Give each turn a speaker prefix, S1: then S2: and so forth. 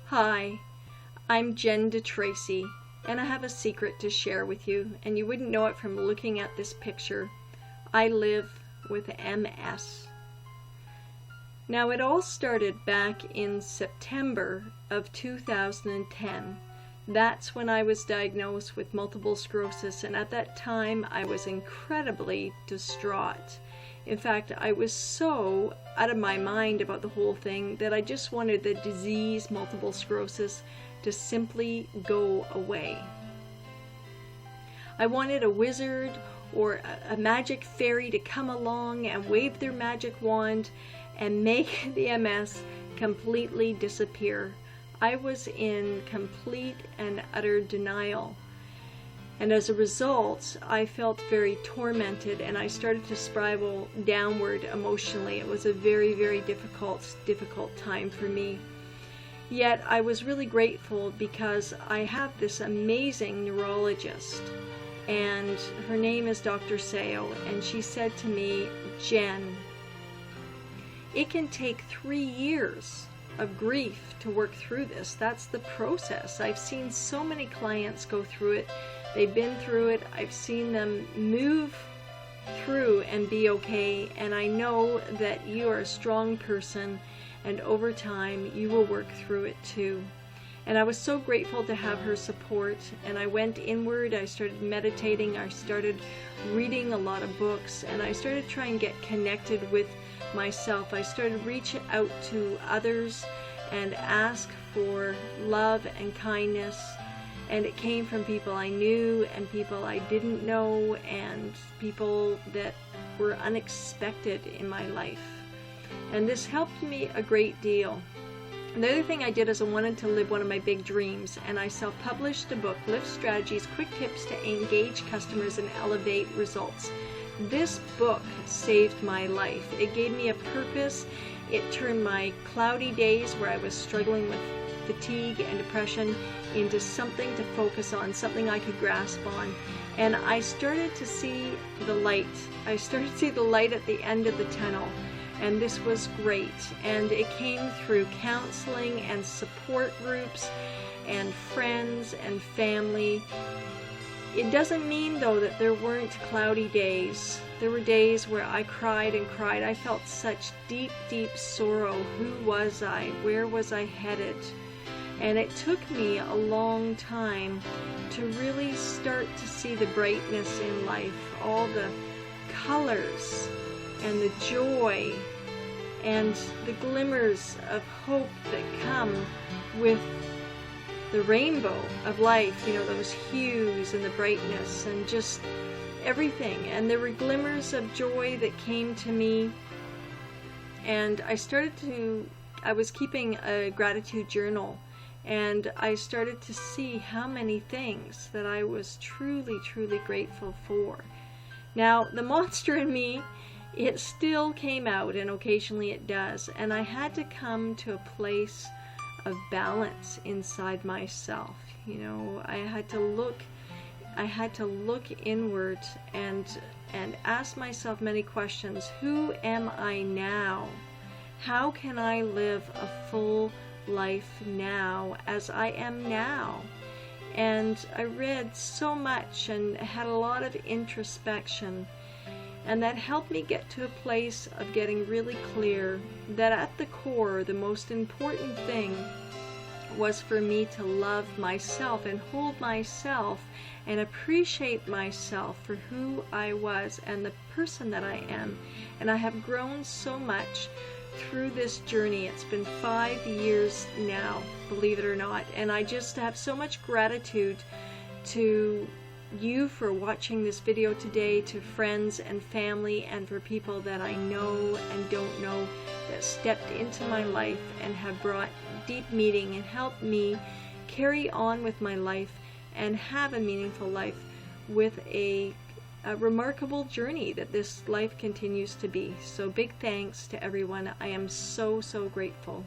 S1: Hi, I'm Jen DeTracy, and I have a secret to share with you, and you wouldn't know it from looking at this picture. I live with MS. Now, it all started back in September of 2010. That's when I was diagnosed with multiple sclerosis, and at that time I was incredibly distraught. In fact, I was so out of my mind about the whole thing that I just wanted the disease, multiple sclerosis, to simply go away. I wanted a wizard or a magic fairy to come along and wave their magic wand and make the MS completely disappear. I was in complete and utter denial. And as a result, I felt very tormented, and I started to spiral downward emotionally. It was a very, very difficult time for me. Yet I was really grateful because I have this amazing neurologist, and her name is Dr. Seo, and she said to me, Jen, it can take 3 years of grief to work through this. That's the process. I've seen so many clients go through it. They've been through it. I've seen them move through and be okay. And I know that you are a strong person, and over time you will work through it too. And I was so grateful to have her support. And I went inward. I started meditating. I started reading a lot of books. And I started trying to get connected with myself. I started reaching out to others and ask for love and kindness. And it came from people I knew and people I didn't know and people that were unexpected in my life. And this helped me a great deal. And the other thing I did is I wanted to live one of my big dreams, and I self-published a book, Lift Strategies, Quick Tips to Engage Customers and Elevate Results. This book saved my life. It gave me a purpose. It turned my cloudy days where I was struggling with fatigue and depression into something to focus on, something I could grasp on. And I started to see the light. I started to see the light at the end of the tunnel. And this was great. And it came through counseling and support groups and friends and family. It doesn't mean, though, that there weren't cloudy days. There were days where I cried and cried. I felt such deep, deep sorrow. Who was I? Where was I headed? And it took me a long time to really start to see the brightness in life, all the colors and the joy and the glimmers of hope that come with the rainbow of life, you know, those hues and the brightness and just everything. And there were glimmers of joy that came to me. And I was keeping a gratitude journal, and I started to see how many things that I was truly, truly grateful for. Now, the monster in me, it still came out, and occasionally it does. And I had to come to a place of balance inside myself. You know, I had to look inward and ask myself many questions. Who am I now? How can I live a full life now as I am now? And I read so much and had a lot of introspection, and that helped me get to a place of getting really clear that at the core, the most important thing was for me to love myself and hold myself and appreciate myself for who I was and the person that I am. And I have grown so much through this journey. It's been 5 years now, believe it or not. And I just have so much gratitude to you for watching this video today, to friends and family, and for people that I know and don't know that stepped into my life and have brought deep meaning and helped me carry on with my life and have a meaningful life with a remarkable journey that this life continues to be. So big thanks to everyone. I am so, so grateful.